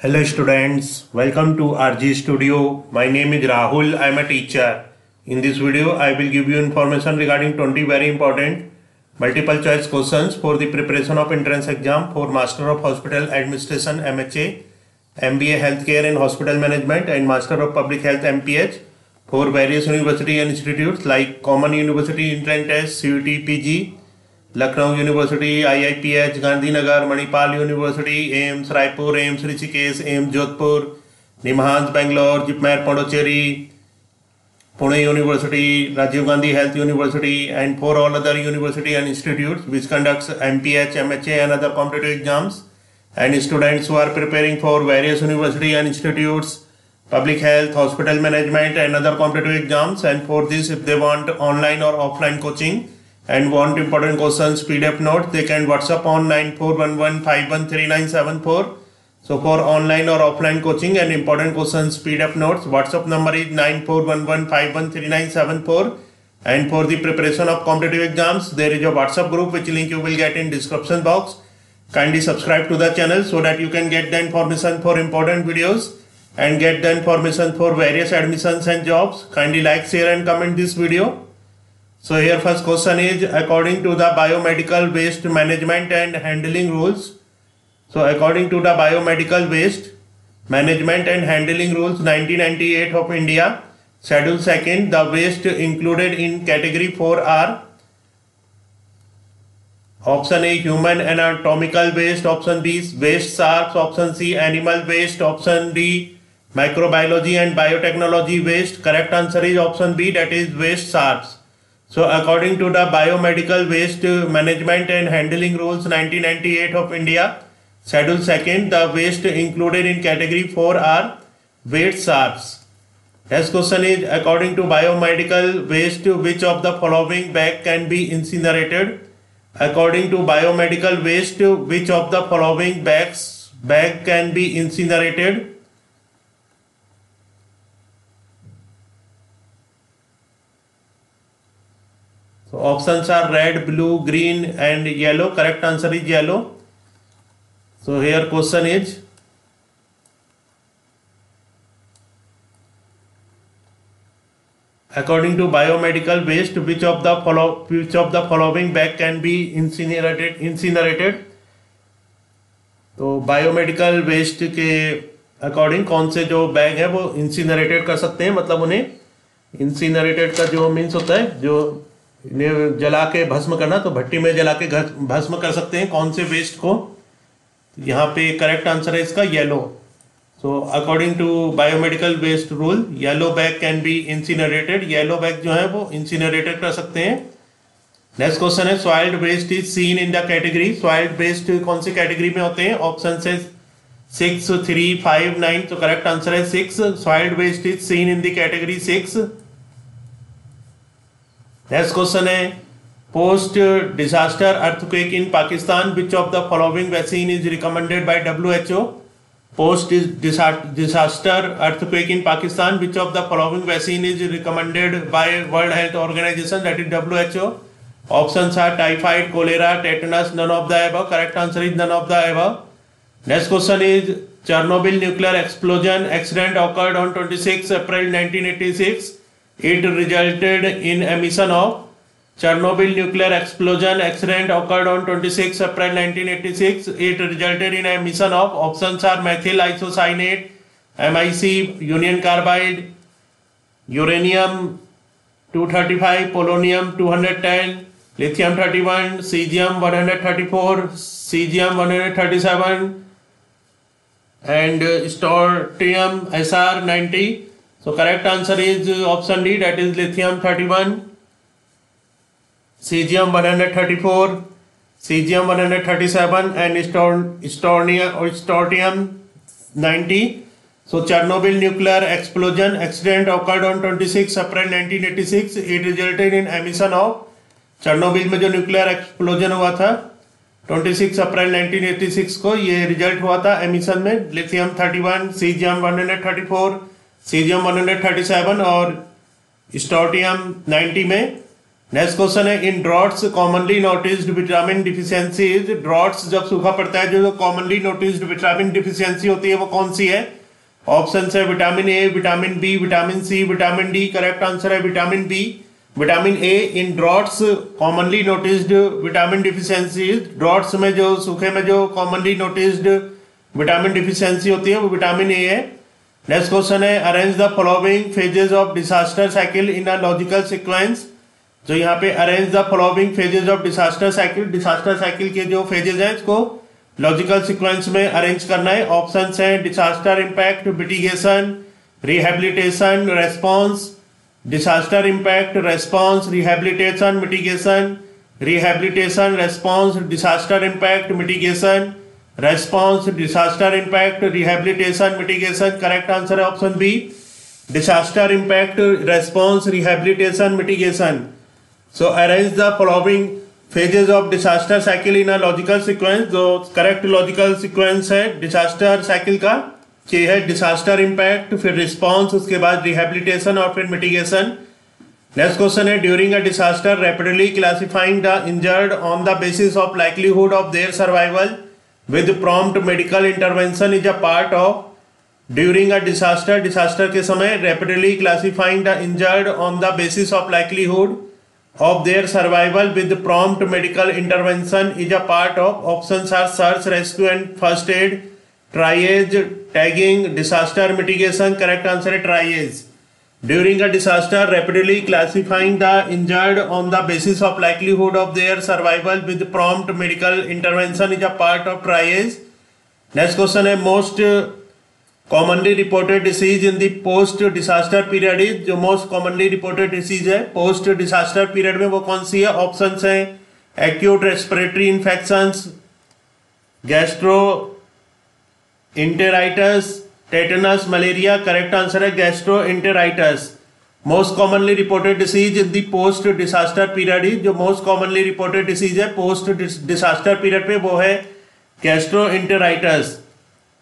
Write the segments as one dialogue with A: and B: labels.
A: Hello students, welcome to RG Studio. My name is Rahul. I am a teacher. In this video, I will give you information regarding 20 very important multiple choice questions for the preparation of entrance exam for Master of Hospital Administration MHA, MBA Healthcare and Hospital Management and Master of Public Health MPH for various university and institutes like Common University Entrance Test, CUT PG, Lucknow university, IIPH Gandhinagar, Manipal university, AIIMS Raipur, AIIMS Rishikesh, AIIMS Jodhpur, NIMHANS Bangalore, JIPMER Puducherry, Pune university, Rajiv Gandhi health university and for all other university and institutes which conducts MPH, MHA and other competitive exams and students who are preparing for various university and institutes, public health, hospital management and other competitive exams, and for this if they want online or offline coaching and want important questions PDF note, they can WhatsApp on 9411513974. So for online or offline coaching and important questions PDF notes, WhatsApp number is 9411513974. And for the preparation of competitive exams, there is a WhatsApp group which link you will get in description box. Kindly subscribe to the channel so that you can get the information for important videos and get the information for various admissions and jobs. Kindly like, share and comment this video. So here first question is according to the biomedical waste management and handling rules. So according to the biomedical waste management and handling rules 1998 of India, schedule 2nd, the waste included in category 4 are option A human anatomical waste, option B waste sharps, option C animal waste, option D microbiology and biotechnology waste. Correct answer is option B, that is waste sharps. So according to the biomedical waste management and handling rules 1998 of India, schedule 2nd, the waste included in category 4 are waste sharps. Next question is according to biomedical waste, which of the following bag can be incinerated? According to biomedical waste, which of the following bag can be incinerated? So options are red, blue, green and yellow. Correct answer is yellow. So here question is according to biomedical waste, which of the following bag can be incinerated? तो biomedical waste के according कौन से जो bag है वो incinerated कर सकते हैं, मतलब उन्हें इंसिनरेटेड का जो मीन्स होता है जो इन्हें जला के भस्म करना, तो भट्टी में जला के भस्म कर सकते हैं कौन से वेस्ट को? यहाँ पे करेक्ट आंसर है इसका yellow. So according to biomedical waste rule yellow bag can be incinerated. Yellow bag जो है वो इंसिनरेटेड कर सकते हैं. नेक्स्ट क्वेश्चन है soiled waste is seen in the category. Soiled waste कौन सी कैटेगरी में होते हैं? ऑप्शन से 6, 3, 5, 9. तो करेक्ट आंसर है 6. Soiled waste is seen in the category 6. Next question है post disaster earthquake in Pakistan, which of the following vaccine is recommended by WHO? Post disaster earthquake in Pakistan, which of the following vaccine is recommended by world health organisation, that is WHO. Options are typhoid, cholera, tetanus, none of the above. Correct answer is none of the above. Next question is Chernobyl nuclear explosion accident occurred on 26 April 1986. It resulted in emission of. Chernobyl nuclear explosion accident occurred on 26 April 1986. It resulted in emission of. Options are methyl isocyanate, MIC, union carbide, uranium 235, polonium 210, lithium 31, cesium 134, cesium 137 and strontium SR 90. So correct answer is option D, that is lithium 31, cesium 134, cesium 137 and strontium 90. So Chernobyl nuclear explosion accident occurred on 26 April 1986. It resulted in emission of. Chernobyl में जो nuclear explosion हुआ था 26 अप्रैल 1986 को, ये result हुआ था emission में lithium 31, caesium 134, caesium 137 और स्टोर्टियम 90 में नेक्स्ट क्वेश्चन है in droughts commonly noticed vitamin deficiencies, droughts जब सूखा पड़ता है जो कॉमनली नोटिस्ड विटामिन डिफिशियंसी होती है वो कौन सी है? ऑप्शन है vitamin A, vitamin B, vitamin C, vitamin D. Correct answer है vitamin B, vitamin A. In droughts commonly noticed vitamin deficiencies, droughts में जो सूखे में जो कॉमनली नोटिस्ड विटामिन डिफिशियंसी होती है वो विटामिन ए है। नेक्स्ट क्वेश्चन है arrange the following phases of disaster cycle in a logical sequence. जो यहाँ पे arrange the following phases of disaster cycle के जो फेजेस हैं इसको लॉजिकल सीक्वेंस में अरेंज करना है। ऑप्शंस हैं disaster impact, mitigation, rehabilitation, response. Disaster impact, response, rehabilitation, mitigation, rehabilitation, response, disaster impact, mitigation, response, disaster impact, rehabilitation, mitigation. Correct answer है option B, disaster impact, response, rehabilitation, mitigation. So arrange the following phases of disaster cycle in a logical sequence. जो correct logical sequence है disaster cycle का ये है disaster impact, फिर response, उसके बाद rehabilitation और फिर मिटिगेशन। नेक्स्ट क्वेश्चन है during a disaster rapidly classifying the injured on the basis of likelihood of their survival with prompt medical intervention is a part of. During a disaster, disaster के समय rapidly classifying the injured on the basis of likelihood of their survival with prompt medical intervention is a part of. Options are search, rescue and first aid, triage, tagging, disaster mitigation. Correct answer है triage. During a disaster rapidly classifying the injured on the basis of likelihood of their survival with prompt medical intervention is a part of triage. Next question है most commonly reported disease in the post disaster period is. जो most commonly reported disease है post disaster period में वो कौन सी है? Options हैं acute respiratory infections, gastroenteritis, tetanus, malaria. Correct answer है gastroenteritis. Most commonly reported disease in the post disaster period is. जो मोस्ट कॉमनली रिपोर्टेड डिसीज है पोस्ट डिजास्टर पीरियड पे वो है गैस्ट्रो इंटेराइटिस।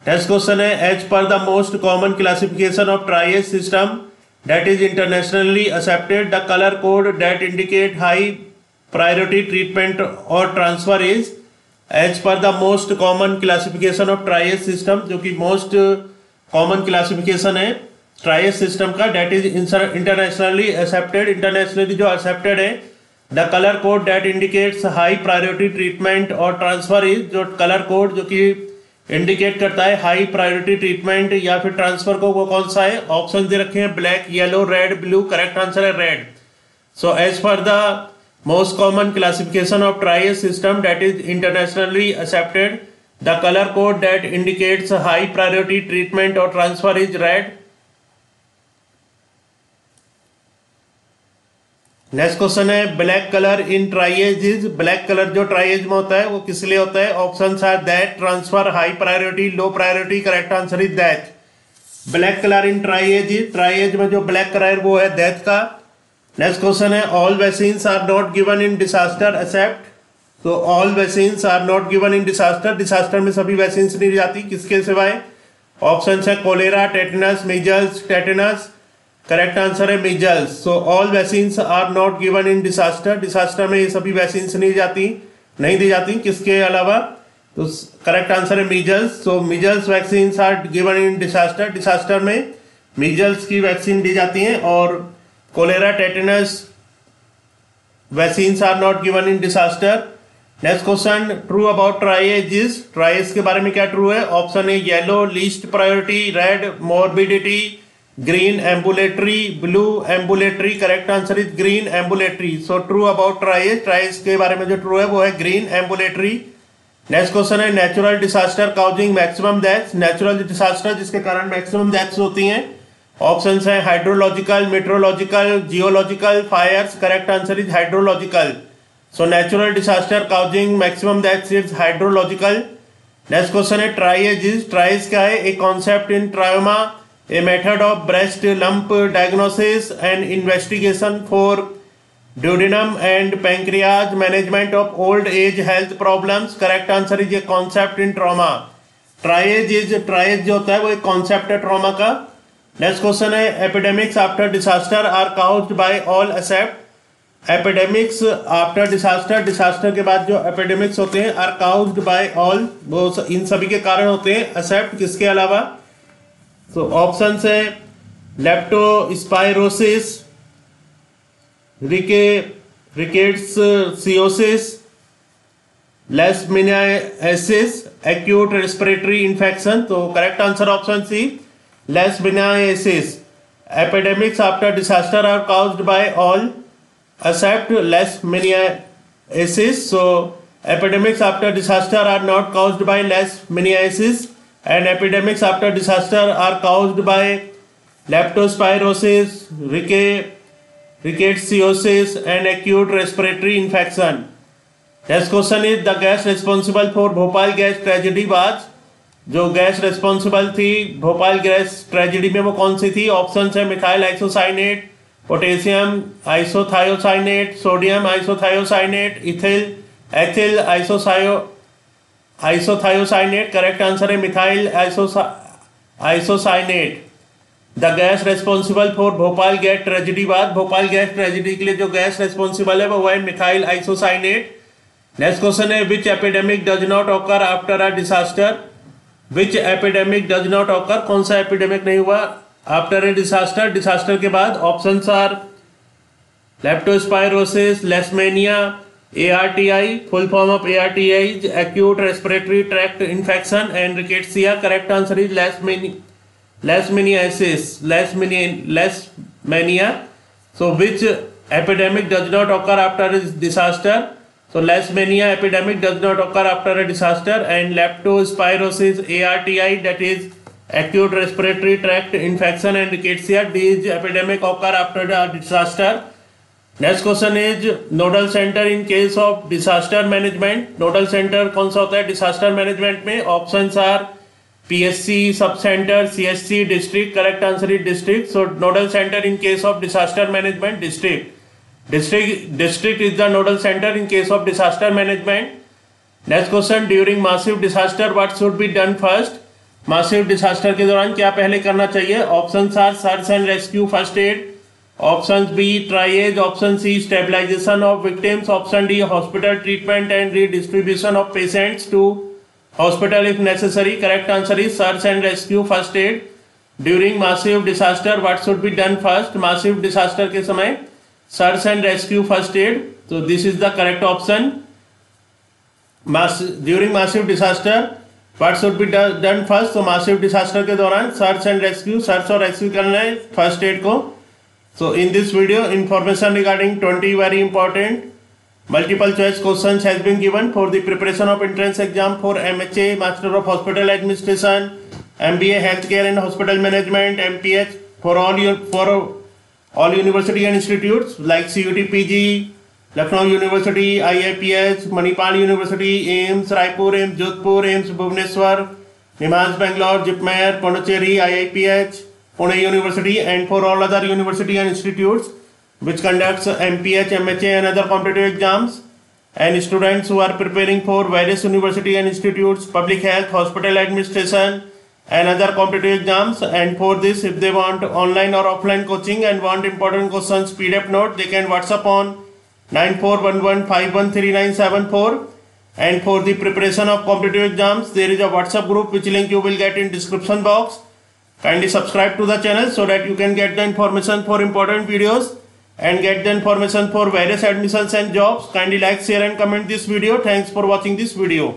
A: नेक्स्ट क्वेश्चन है as per the most common classification of triage system that is internationally accepted the colour code that indicate high priority treatment और transfer is. As per the most common classification of triage system, जो कि most common classification है triage system का, that is internationally accepted, internationally जो accepted है। The colour code that indicates high priority treatment और transfer is. जो colour code जो कि इंडिकेट करता है हाई प्रायोरिटी ट्रीटमेंट या फिर ट्रांसफर को वो कौन सा है? ऑप्शन दे रखे हैं black, yellow, red, blue. Correct answer है red. So as per the most common classification of triage system that is internationally accepted the colour code that indicates high priority treatment और transfer is red. Next question है black colour in triage is. Black colour जो triage में होता है वो किस लिए होता है? Options are dead, transfer, high priority, low priority. Correct answer is that. Black colour in triage is, triage में जो ब्लैक कलर वो है दैट का। नेक्स्ट क्वेश्चन है all vaccines are not given in disaster except. तो all vaccines are not given in disaster, disaster में सभी vaccines नहीं जाती, किसके सिवाय? ऑप्शंस है cholera, tetanus, measles, tetanus. Correct answer है measles. So all vaccines are not given in disaster, disaster में ये सभी वैक्सीन्स नहीं दी जाती, किसके अलावा? तो करेक्ट आंसर है measles. So measles vaccines are given in disaster, disaster में मीजल्स की वैक्सीन दी जाती हैं। और cholera, tetanus vaccines are not given in disaster. Next question true about triage is. Triage के बारे में क्या ट्रू है? Option A yellow least priority, red morbidity, green ambulatory, blue ambulatory. Correct answer is green ambulatory. So true about triage, triage के बारे में जो true है वो है ग्रीन एम्बुलेटरी। नेक्स्ट क्वेश्चन है natural disaster causing maximum deaths. Natural disaster जिसके कारण मैक्सिमम डेथ्स होती हैं। ऑप्शंस है hydrological, meteorological, geological, fires. Correct answer is hydrological. So natural disaster causing maximum deaths is hydrological. Next question है triage is. Triage क्या है? A concept in trauma, a method of breast lump diagnosis and investigation for duodenum and pancreas, management of old age health problems. Correct answer is a concept in trauma. Triage जो होता है वो एक concept है trauma का। Next question है epidemics after disaster are caused by all except. Epidemics after disaster, disaster के बाद जो एपिडेमिक्स होते हैं आर काउज्ड बाय ऑल, वो इन सभी के कारण होते हैं एक्सेप्ट किसके अलावा। तो ऑप्शन है leptospirosis, rickettsiosis, leishmaniasis, acute respiratory infection. तो correct answer option C, leishmaniasis. Epidemics after disaster are caused by all except leishmaniasis. So epidemics after disaster are not caused by leishmaniasis, and epidemics after disaster are caused by leptospirosis, rickettsiosis and acute respiratory infection. Next question is the gas responsible for Bhopal gas tragedy was, जो gas responsible थी Bhopal gas tragedy में वो कौन सी थी। Option है methyl isocyanate, potassium isothiocyanate, sodium isothiocyanate, ethyl isothiocyanate. Correct answer है methyl isocyanate. The gas responsible for Bhopal gas tragedy बाद, Bhopal gas tragedy के लिए जो गैस रेस्पॉन्सिबल है वो है मिथाइल आइसोसाइनेट। नेक्स्ट क्वेश्चन है which epidemic does not occur after a disaster. Which epidemic does not occur, कौन सा एपिडेमिक नहीं हुआ आफ्टर ए डिसास्टर, डिसास्टर के बाद। Options are leptospirosis, leishmania, ARTI, full form of ARTI is acute respiratory tract infection, and rickettsia. Correct answer is leishmania. So which epidemic does not occur after a disaster. So leishmania epidemic does not occur after a disaster, and leptospirosis, ARTI, that is acute respiratory tract infection, and rickettsia, these epidemic occur after a disaster. Next question is nodal center in case of disaster management. Nodal center कौन सा होता है disaster management में। Options are PSC, sub center, CSC, district. Correct answer is district. So nodal center in case of disaster management, district. District is the nodal center in case of disaster management. Next question, during massive disaster what should be done first। massive disaster के दौरान क्या पहले करना चाहिए। Options are search and rescue, first aid, options B triage, option C stabilization of victims, option D hospital treatment and redistribution of patients to hospital if necessary। Correct answer is search and rescue, first aid। during massive disaster what should be done first। massive disaster के समय search and rescue, first aid. तो this is the correct option. During massive disaster what should be done first. तो massive disaster के दौरान search and rescue, search और rescue करना है first aid को। So in this video information regarding 20 very important multiple choice question has been given for the preparation of entrance exam for MHA, master of hospital administration, MBA health care and hospital management, MPH for all university and institutes like CUT PG, Lucknow University, IIPH, Manipal University, AIIMS Raipur, AIIMS Jodhpur, AIIMS Bhubaneswar, NIMHANS Bangalore, JIPMER, Pondicherry, IIPH, Pune University, and for all other university and institutes which conducts MPH, MHA and other competitive exams, and students who are preparing for various university and institutes, public health, hospital administration and other competitive exams. And for this, if they want online or offline coaching and want important questions PDF note, they can WhatsApp on 9411513974. And for the preparation of competitive exams, there is a WhatsApp group which link you will get in description box. Kindly subscribe to the channel so that you can get the information for important videos and get the information for various admissions and jobs. Kindly like, share and comment this video. Thanks for watching this video.